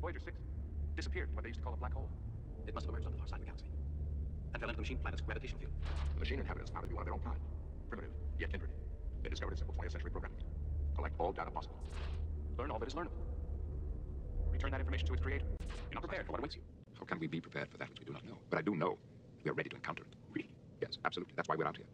Voyager 6 disappeared in what they used to call a black hole. It must have emerged on the far side of the galaxy and fell into the machine planet's gravitational field. The machine inhabitants found it to be one of their own kind. Primitive, yet kindred. They discovered a simple 20th century programming. Collect all data possible. Learn all that is learnable. Return that information to its creator. You're not prepared for what awaits you. How can we be prepared for that which we do not know? But I do know we are ready to encounter it. Really? Yes, absolutely. That's why we're out here.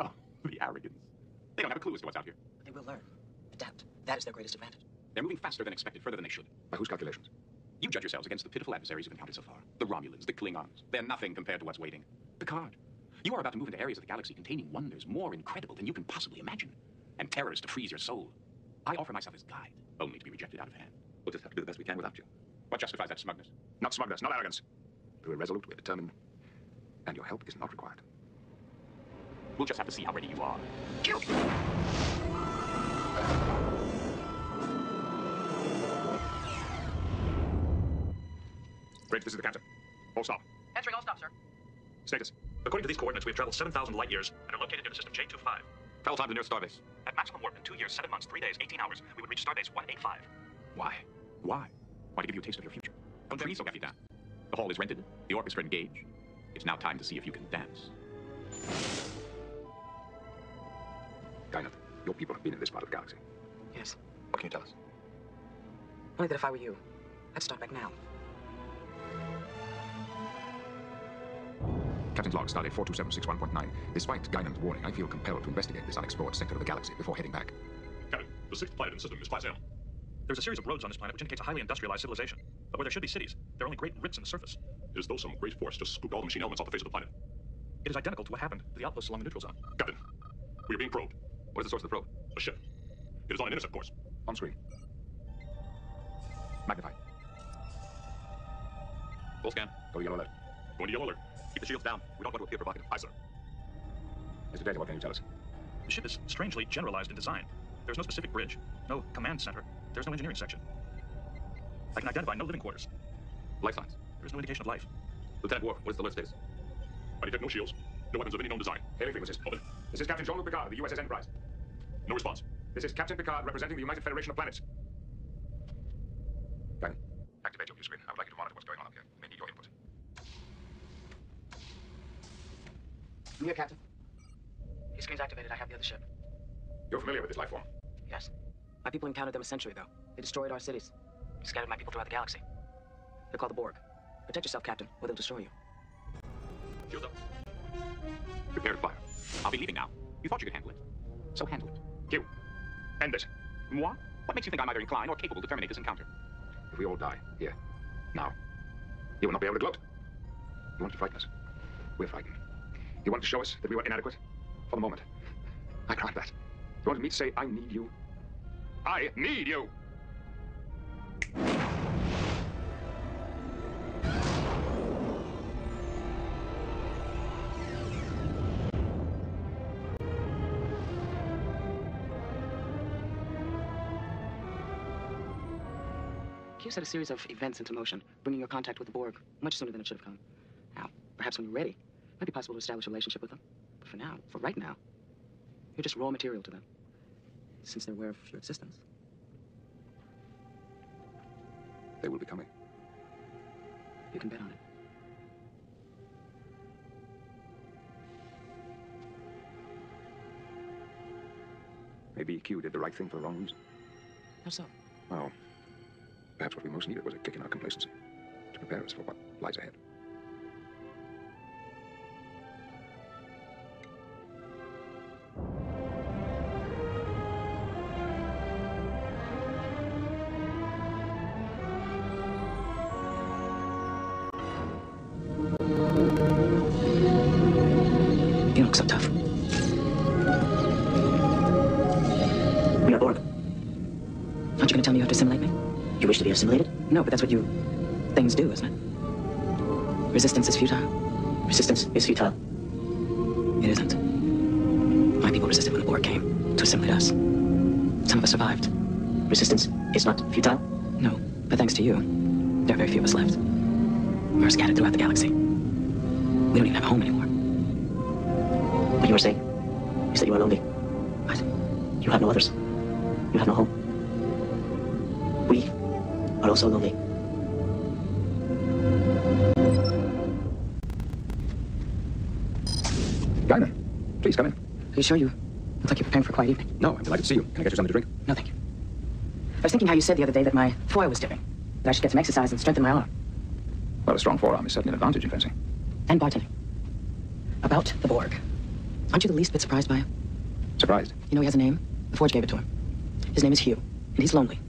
Oh, the arrogance. They don't have a clue as to what's out here. But they will learn. Adapt. That is their greatest advantage. They're moving faster than expected, further than they should. By whose calculations? You judge yourselves against the pitiful adversaries you've encountered so far. The Romulans, the Klingons. They're nothing compared to what's waiting. Picard, you are about to move into areas of the galaxy containing wonders more incredible than you can possibly imagine. And terrors to freeze your soul. I offer myself as guide, only to be rejected out of hand. We'll just have to do the best we can without you. What justifies that smugness? Not smugness, not arrogance. We're resolute, we're determined, and your help is not required. We'll just have to see how ready you are. Kill! Bridge, this is the captain. All stop. Answering all stop, sir. Status. According to these coordinates, we have traveled 7,000 light years and are located near the system J25. Travel time to nearest starbase. At maximum warp in 2 years, 7 months, 3 days, 18 hours, we would reach starbase 185. Why? Why? Why to give you a taste of your future? Don't freeze, Captain. The hall is rented, the orchestra engaged. It's now time to see if you can dance. Guinan, your people have been in this part of the galaxy. Yes. What can you tell us? Only that if I were you, I'd start back now. Captain's log, Stardate 42761.9. Despite Guinan's warning, I feel compelled to investigate this unexplored sector of the galaxy before heading back. Captain, the 6th planet in the system is Class M. There's a series of roads on this planet which indicates a highly industrialized civilization. But where there should be cities, there are only great rifts in the surface. It is as though some great force just scooped all the machine elements off the face of the planet. It is identical to what happened to the outposts along the neutral zone. Captain, we are being probed. What is the source of the probe? A ship. It is on an intercept course. On screen. Magnify. Full scan. Go to yellow alert. Going to yellow alert. Keep the shields down. We don't want to appear provocative. Aye, sir. Mr. Data, what can you tell us? The ship is strangely generalized in design. There's no specific bridge, no command center. There's no engineering section. I can identify no living quarters. Life signs. There's no indication of life. Lieutenant Worf, what is the alert status? I detect no shields, no weapons of any known design. Hailing frequencies. Open. This is Captain Jean-Luc Picard of the USS Enterprise. No response. This is Captain Picard representing the United Federation of Planets. Guinan, activate your view screen. I would like you to monitor what's going on up here. We may need your input. I'm here, Captain. View screen's activated. I have the other ship. You're familiar with this life form? Yes. My people encountered them a century ago. They destroyed our cities. Scattered my people throughout the galaxy. They're called the Borg. Protect yourself, Captain, or they'll destroy you. Shields up. Prepare to fire. I'll be leaving now. You thought you could handle it. So handle it. Q. End this. Moi? What makes you think I'm either inclined or capable to terminate this encounter? If we all die, here, now, you will not be able to gloat. You want to frighten us. We're frightened. You want to show us that we were inadequate? For the moment. I grant that. You wanted me to say, I need you. I need you! Q set a series of events into motion, bringing your contact with the Borg much sooner than it should have come. Now, perhaps when you're ready, it might be possible to establish a relationship with them. But for now, for right now, you're just raw material to them, since they're aware of your existence. They will be coming. You can bet on it. Maybe Q did the right thing for the wrong reason. How so? Well, perhaps what we most needed was a kick in our complacency to prepare us for what lies ahead. You look so tough. We are Borg. Aren't you going to tell me you have to assimilate me? You wish to be assimilated? No, but that's what things do, isn't it? Resistance is futile. Resistance is futile. It isn't. My people resisted when the Borg came to assimilate us. Some of us survived. Resistance is not futile? No, but thanks to you, there are very few of us left. We're scattered throughout the galaxy. We don't even have a home anymore. What you were saying is that you are lonely. What? You have no others. You have no home. We are also lonely. Please, come in. Are you sure you look like you're preparing for a quiet evening? No, I'm delighted to see you. Can I get you something to drink? No, thank you. I was thinking how you said the other day that my foil was dipping. That I should get some exercise and strengthen my arm. Well, a strong forearm is certainly an advantage in fencing. And bartending. About the Borg. Aren't you the least bit surprised by him? Surprised? You know he has a name? The Forge gave it to him. His name is Thew, and he's lonely.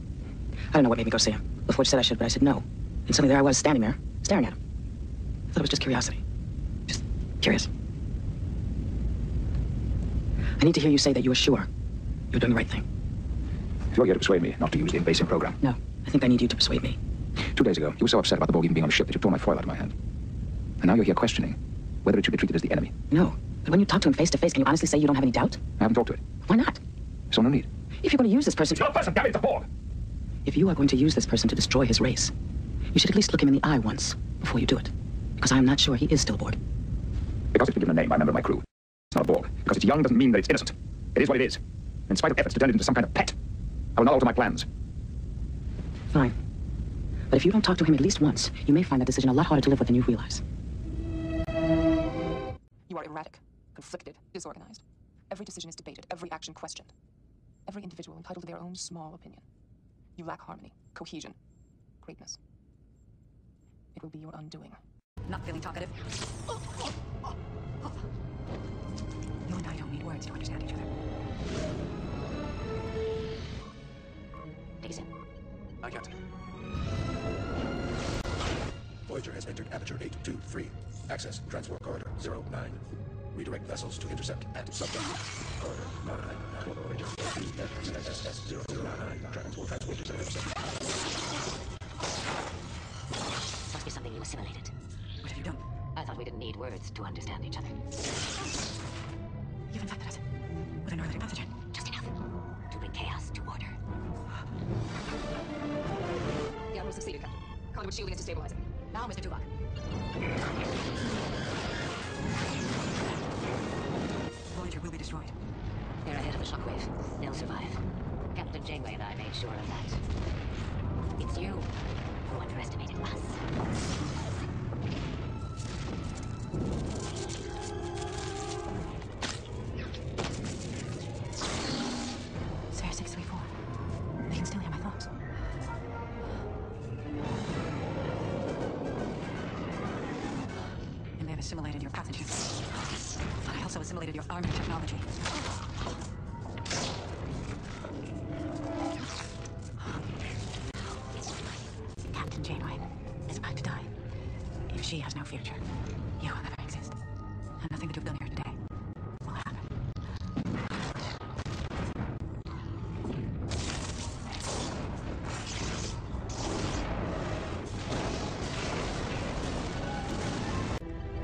I don't know what made me go see him. The Forge said I should, but I said no. And suddenly there I was, standing there, staring at him. I thought it was just curiosity. Just curious. I need to hear you say that you are sure you're doing the right thing. You're here to persuade me not to use the invasive program. No, I think I need you to persuade me. 2 days ago, you were so upset about the Borg even being on the ship that you tore my foil out of my hand. And now you're here questioning whether it should be treated as the enemy. No, but when you talk to him face to face, can you honestly say you don't have any doubt? I haven't talked to it. Why not? So no need. If you're going to use this person... It's not a person, damn it, it's a Borg! If you are going to use this person to destroy his race, you should at least look him in the eye once before you do it. Because I am not sure he is still a Borg. Because it's been given a name by a member of my crew. It's not a Borg. Because it's young doesn't mean that it's innocent. It is what it is. And in spite of efforts to turn it into some kind of pet, I will not alter my plans. Fine. But if you don't talk to him at least once, you may find that decision a lot harder to live with than you realize. You are erratic, conflicted, disorganized. Every decision is debated, every action questioned. Every individual entitled to their own small opinion. You lack harmony, cohesion, greatness. It will be your undoing. Not feeling talkative? You and I don't need words to understand each other. Take us in. Aye, Captain. Voyager has entered aperture 823. Access transport corridor 09. Redirect vessels to intercept at subject. Corridor 9. Voyager SS 009. Transport to intercept. Must be something you assimilated. What have you done? I thought we didn't need words to understand each other. You've infected us with an early pathogen. Just enough to bring chaos to order. The Admiral succeeded, Captain. Conduit shielding is destabilizing. Now, Mr. Tuvok. Voyager will be destroyed. They're ahead of the shockwave. They'll survive. Captain Janeway and I made sure of that. It's you who underestimated us. Sarah 634. They can still hear my thoughts. And they've assimilated your pathogen. But I also assimilated your armor technology. Captain Janeway is about to die. If she has no future, you will never exist. And nothing that you've done here today will happen.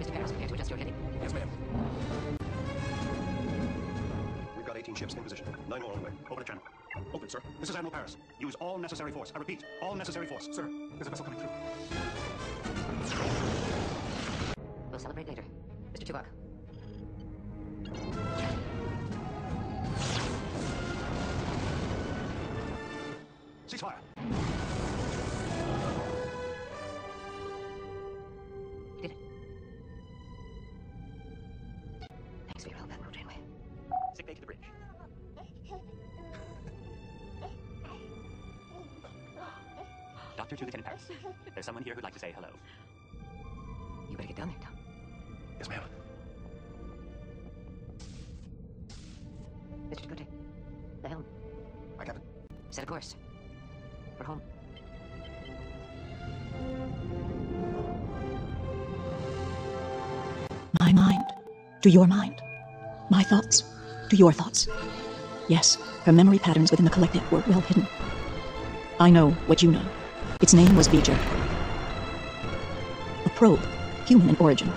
Mr. Paris, prepare to adjust your heading. Yes, ma'am. We've got 18 ships in position. 9 more on the way. Open the channel. Open, sir. This is Admiral Paris. Use all necessary force. I repeat, all necessary force. Sir, there's a vessel coming through. We'll celebrate later. Mr. Tuvok. Ceasefire. You did it. Thanks for your help, Admiral Janeway. Sick bay to the bridge. Doctor to Lieutenant Paris. There's someone here who'd like to say hello. You better get down there, Tom. Yes, ma'am. Mr. Chakotay, the helm. Aye, Captain. Set a course. For home. My mind to your mind. My thoughts to your thoughts. Yes, her memory patterns within the collective were well hidden. I know what you know. Its name was Voyger. A probe, human in origin.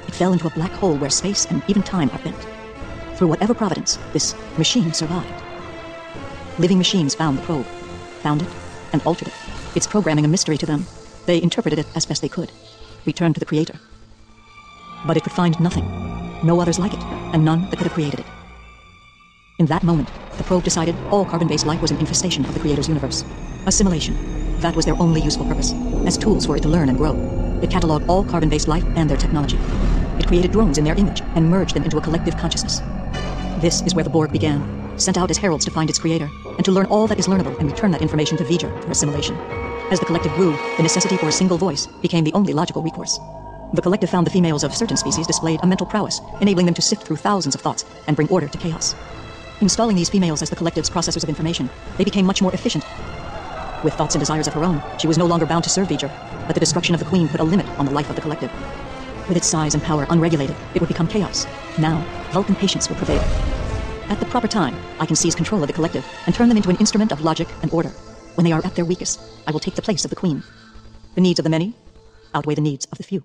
It fell into a black hole where space and even time are bent. Through whatever providence, this machine survived. Living machines found the probe, found it, and altered it. Its programming a mystery to them. They interpreted it as best they could. Returned to the Creator. But it could find nothing. No others like it, and none that could have created it. In that moment, the probe decided all carbon-based life was an infestation of the Creator's universe. Assimilation. That was their only useful purpose, as tools for it to learn and grow. It cataloged all carbon-based life and their technology. It created drones in their image and merged them into a collective consciousness. This is where the Borg began, sent out as heralds to find its creator, and to learn all that is learnable and return that information to Voyger for assimilation. As the collective grew, the necessity for a single voice became the only logical recourse. The collective found the females of certain species displayed a mental prowess, enabling them to sift through thousands of thoughts and bring order to chaos. Installing these females as the collective's processors of information, they became much more efficient. With thoughts and desires of her own, she was no longer bound to serve Voyger, but the destruction of the Queen put a limit on the life of the collective. With its size and power unregulated, it would become chaos. Now, Vulcan patience will prevail. At the proper time, I can seize control of the collective and turn them into an instrument of logic and order. When they are at their weakest, I will take the place of the Queen. The needs of the many outweigh the needs of the few.